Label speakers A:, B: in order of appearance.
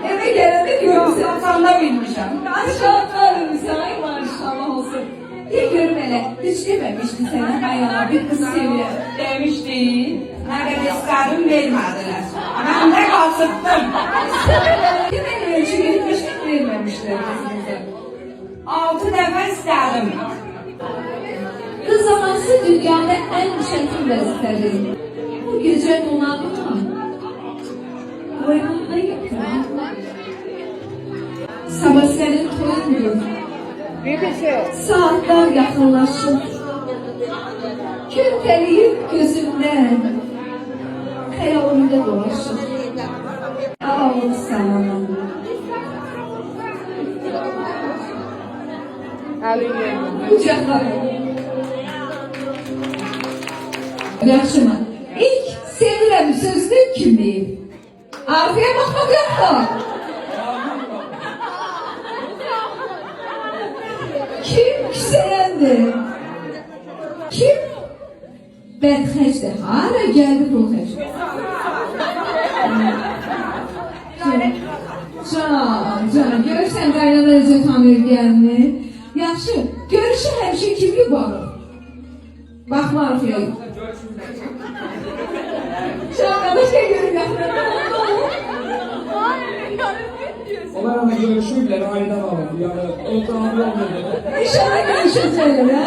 A: Eve gelende görürsen.
B: Satanda bilmişim.
A: Aşağılarım ay maşallah olsun. Bir görüm hele, hiç dememişti sana hayala bir kız seviyorum.
B: Demişti. Nerede istedim vermediler. Ben de kasıttım.
A: Demek ölçü gitmiştik vermemişler kızımıza.
B: 6 defa istedim.
A: Kız zamansı dünyada en çetin vazifelerim. Bu gece donanma. Boynumda yıkılan. Sabah senin toyundur. Saatler yakınlaşır. Kürteleyip gözümden. Hayalimde dolaşır. Ağır sana. Kucaklarım. Yaxşımı. İlk sevirəm sözlü kim deyib? Arxaya baxmaq yox da. Kim küsələndir? Kim bədxəşdir? Hara gəldi bu xəş? Can, görürsən qaynana necə tanıyır gəlini? Yaxşı, görüşü həmişə kim yubarır? Baxma arxaya. Can, başqa görürəm.
C: Onlar ama görüşürler, aileden alın. Yani o tanrı olmuyor.
A: İnşallah görüşəcəklər, hə?